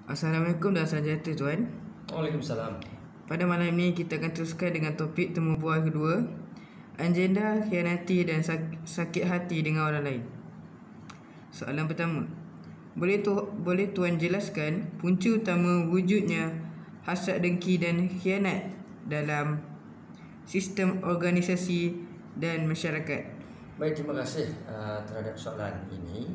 Assalamualaikum dan salam sejahtera tuan. Waalaikumsalam. Pada malam ini kita akan teruskan dengan topik temu bual kedua, agenda khianati dan sakit hati dengan orang lain. Soalan pertama, boleh tuan jelaskan punca utama wujudnya hasad dengki dan khianat dalam sistem organisasi dan masyarakat? Baik, terima kasih terhadap soalan ini.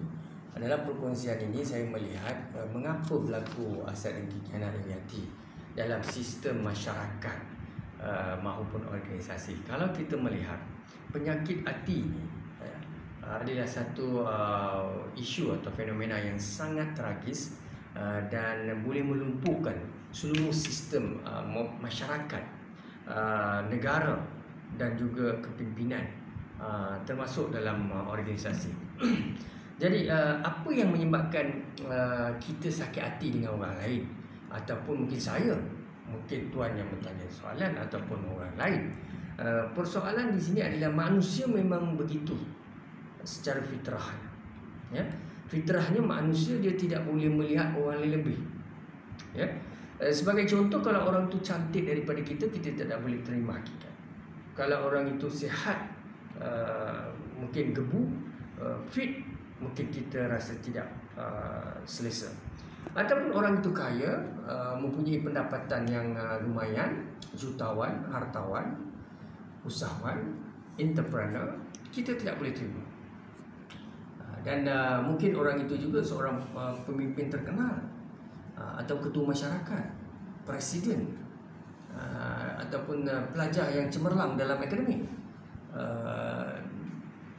Dalam perkongsian ini saya melihat mengapa berlaku hasad dengki khianat hati dalam sistem masyarakat maupun organisasi. Kalau kita melihat penyakit hati ini adalah satu isu atau fenomena yang sangat tragis dan boleh melumpuhkan seluruh sistem masyarakat, negara dan juga kepimpinan, termasuk dalam organisasi. Jadi apa yang menyebabkan kita sakit hati dengan orang lain, ataupun mungkin saya, mungkin tuan yang bertanya soalan ataupun orang lain. Persoalan di sini adalah manusia memang begitu secara fitrah. Ya, fitrahnya manusia dia tidak boleh melihat orang lain lebih. Ya, sebagai contoh, kalau orang tu cantik daripada kita, kita tidak boleh terima hakikat. Kalau orang itu sihat, mungkin gebu, fit, mungkin kita rasa tidak selesa. Ataupun orang itu kaya, mempunyai pendapatan yang lumayan, jutawan, hartawan, usahawan, entrepreneur, kita tidak boleh terima. Dan mungkin orang itu juga seorang pemimpin terkenal, atau ketua masyarakat, presiden, ataupun pelajar yang cemerlang dalam akademik,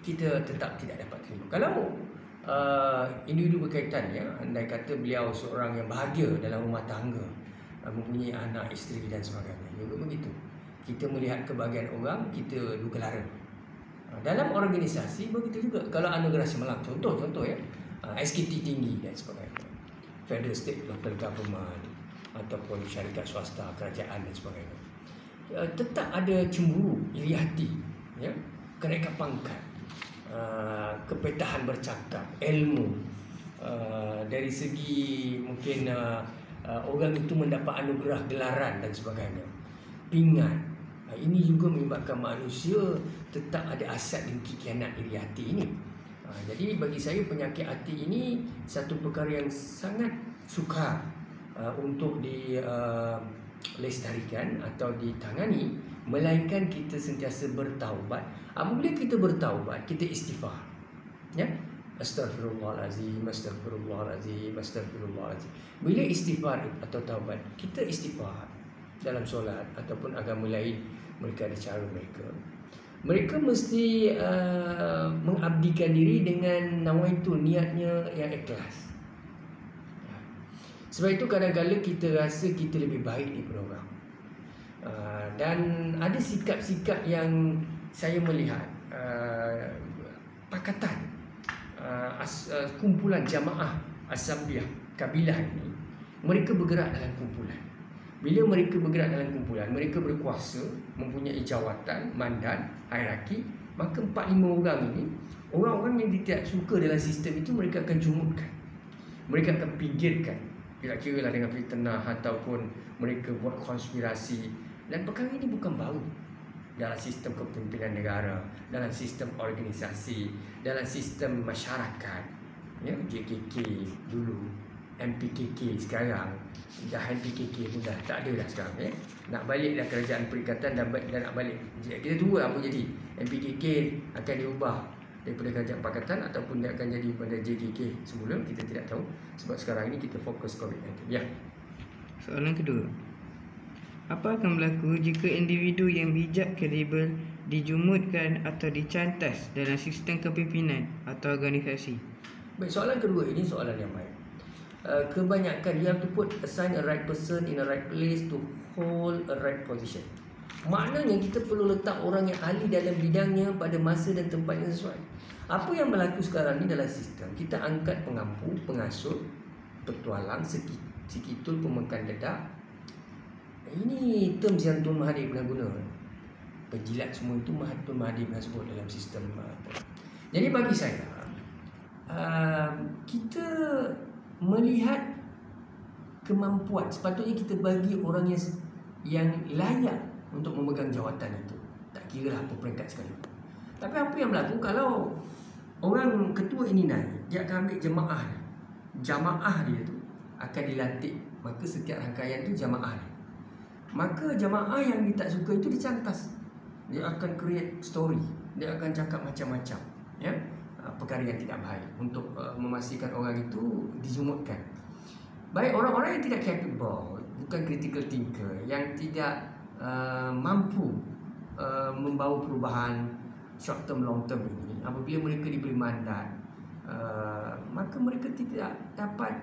kita tetap tidak dapat terima. Kalau individu berkaitan, ya, andai kata beliau seorang yang bahagia dalam rumah tangga, mempunyai anak, isteri dan sebagainya, juga begitu. Kita melihat kebahagiaan orang, kita duka lara. Dalam organisasi begitu juga. Kalau anugerah cemerlang, contoh ya, SKT tinggi dan sebagainya, federal, state, local government, ataupun syarikat swasta, kerajaan dan sebagainya, tetap ada cemburu, iri hati, ya, kenaikan pangkat, kepetahan bercakap, ilmu, dari segi mungkin orang itu mendapat anugerah gelaran dan sebagainya, pingat. Ini juga menyebabkan manusia tetap ada hasad dengki khianat iri hati ini. Jadi bagi saya penyakit hati ini satu perkara yang sangat sukar untuk dilestarikan atau ditangani, melainkan kita sentiasa bertaubat. Apabila kita bertaubat, kita istighfar, ya, Astaghfirullahalazim, Astaghfirullahalazim, Astaghfirullahalazim. Bila istighfar atau taubat, kita istighfar dalam solat ataupun agama lain, mereka ada cara mereka mesti mengabdikan diri dengan nawaitu, niatnya yang ikhlas. Sebab itu kadang-kadang kita rasa kita lebih baik daripada orang. Dan ada sikap-sikap yang saya melihat pakatan, kumpulan jamaah Ashabiyah kabilah ini, mereka bergerak dalam kumpulan. Bila mereka bergerak dalam kumpulan, mereka berkuasa, mempunyai jawatan, mandat, hierarki, maka 4-5 orang ini, orang-orang yang tidak suka dalam sistem itu, mereka akan jumutkan, mereka akan pinggirkan, kira-kira lah dengan fitnah ataupun mereka buat konspirasi. Dan perkara ini bukan baru dalam sistem kepimpinan negara, dalam sistem organisasi, dalam sistem masyarakat, ya, JKK dulu, MPKK sekarang, dah MPKK pun dah tak ada dah sekarang, ya. Nak balik dah kerajaan perikatan dan nak balik, kita tunggu apa jadi. MPKK akan diubah daripada kerajaan pakatan ataupun dia akan jadi pada JKK semula, kita tidak tahu. Sebab sekarang ini kita fokus COVID-19. Ya. Soalan kedua, apa akan berlaku jika individu yang bijak kredibel dijumutkan atau dicantas dalam sistem kepimpinan atau organisasi? Baik, soalan kedua ini soalan yang baik. Kebanyakan you have to assign a right person in a right place to hold a right position. Maknanya kita perlu letak orang yang ahli dalam bidangnya pada masa dan tempat yang sesuai. Apa yang berlaku sekarang ni dalam sistem, kita angkat pengampu, pengasut, petualang, sekitul, pemekan dedak. Ini terms yang Tuan Mahathir pernah guna. Penjilat semua itu Tuan Mahathir pernah sebut dalam sistem. Jadi bagi saya, kita melihat kemampuan. Sepatutnya kita bagi orang yang layak untuk memegang jawatan itu. Tak kira apa peringkat sekalipun. Tapi apa yang berlaku kalau orang ketua ini naik, dia akan ambil jemaah dia. Jamaah dia tu akan dilantik. Maka setiap rangkaian tu jamaah dia. Maka jamaah yang dia tak suka itu dicantas. Dia akan create story. Dia akan cakap macam-macam, ya, perkara yang tidak baik untuk memastikan orang itu dijumutkan. Baik orang-orang yang tidak capable, bukan critical thinker, yang tidak mampu membawa perubahan short term long term ini, apabila mereka diberi mandat, maka mereka tidak dapat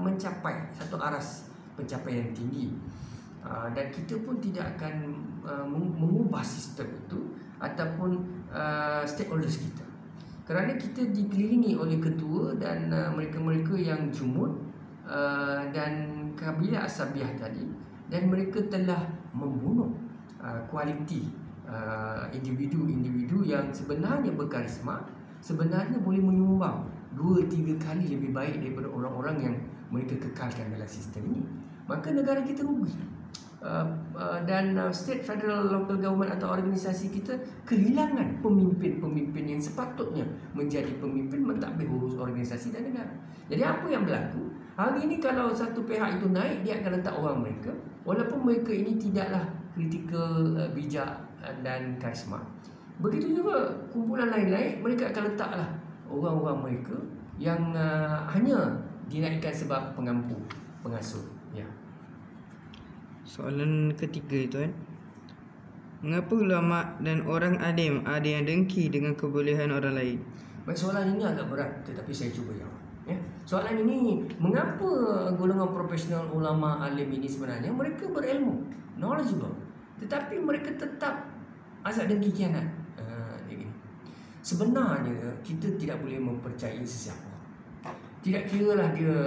mencapai satu aras pencapaian tinggi. Dan kita pun tidak akan mengubah sistem itu ataupun stakeholders kita, kerana kita dikelilingi oleh ketua dan mereka-mereka yang jumut dan kabilah asabiah tadi, dan mereka telah membunuh kualiti individu-individu yang sebenarnya berkarisma, sebenarnya boleh menyumbang 2-3 kali lebih baik daripada orang-orang yang mereka kekalkan dalam sistem ini. Maka negara kita rugi. Dan state, federal, local government atau organisasi kita kehilangan pemimpin-pemimpin yang sepatutnya menjadi pemimpin mentadbir urus organisasi dan negara. Jadi apa yang berlaku? Hari ini kalau satu pihak itu naik, dia akan letak orang mereka, walaupun mereka ini tidaklah kritikal, bijak dan karisma. Begitu juga kumpulan lain-lain, mereka akan letaklah orang-orang mereka yang hanya dinaikkan sebab pengampu, pengasuh. Ya. Soalan ketiga itu mengapa ulama dan orang alim ada yang dengki dengan kebolehan orang lain? Baik, soalan ini agak berat, tetapi saya cuba jawab. Ya. Soalan ini, mengapa golongan profesional ulama alim ini sebenarnya mereka berilmu, knowledgeable, tetapi mereka tetap azab dengki khianat. Sebenarnya kita tidak boleh mempercayai sesiapa. Tidak kiralah dia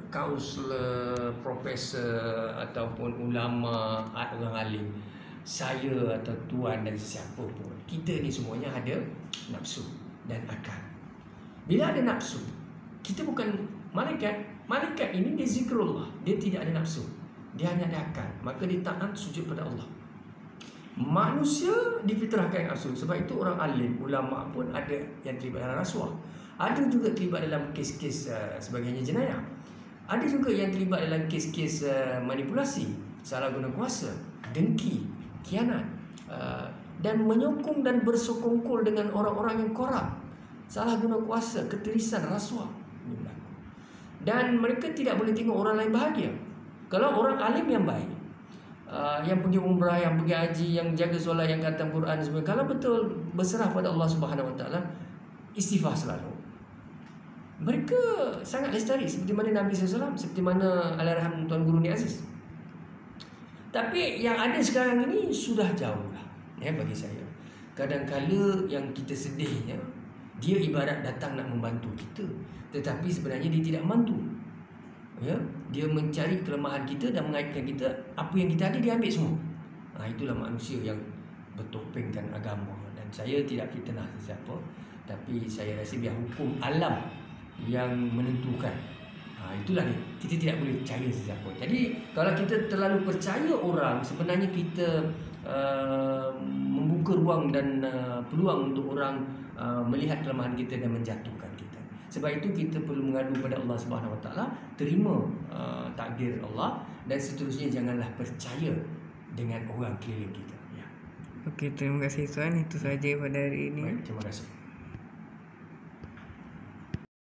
kaunselor, profesor ataupun ulama, orang alim, saya atau tuan dan sesiapa pun. Kita ni semuanya ada nafsu dan akal. Bila ada nafsu, kita bukan malaikat. Malaikat ini dia zikrullah, dia tidak ada nafsu, dia hanya ada akal. Maka dia taat sujud pada Allah. Manusia difitrahkan yang nafsu. Sebab itu orang alim, ulama pun ada yang terlibat dalam rasuah, ada juga terlibat dalam kes-kes sebagainya jenayah. Ada juga yang terlibat dalam kes-kes manipulasi, salah guna kuasa, dengki, khianat, dan menyokong dan bersekongkol dengan orang-orang yang korup, salah guna kuasa, ketirisan, rasuah. Dan mereka tidak boleh tengok orang lain bahagia. Kalau orang alim yang baik, yang pergi umrah, yang pergi haji, yang jaga solat, yang khatam Quran semua, kalau betul berserah pada Allah Subhanahu Wa Taala, istighfar selalu, mereka sangat lestari seperti mana Nabi SAW, seperti mana Allahyarham Tuan Guru Ni Aziz. Tapi yang ada sekarang ini sudah jauh lah, ya, bagi saya. Kadang-kala yang kita sedihnya, dia ibarat datang nak membantu kita, tetapi sebenarnya dia tidak membantu. Ya, dia mencari kelemahan kita dan mengaitkan kita, apa yang kita ada dia ambil semua. Itulah manusia yang bertopengkan agama. Dan saya tidak fitnah sesiapa, tapi saya rasa biar hukum alam yang menentukan. Itulah dia. Kita tidak boleh percaya sesiapa. Jadi kalau kita terlalu percaya orang, sebenarnya kita membuka ruang dan peluang untuk orang melihat kelemahan kita dan menjatuhkan kita. Sebab itu kita perlu mengadu pada Allah Subhanahu Wa Taala, terima takdir Allah, dan seterusnya janganlah percaya dengan orang keliling kita. Ya. Okey, terima kasih Tuan. Itu sahaja pada hari ini. Baik, terima kasih.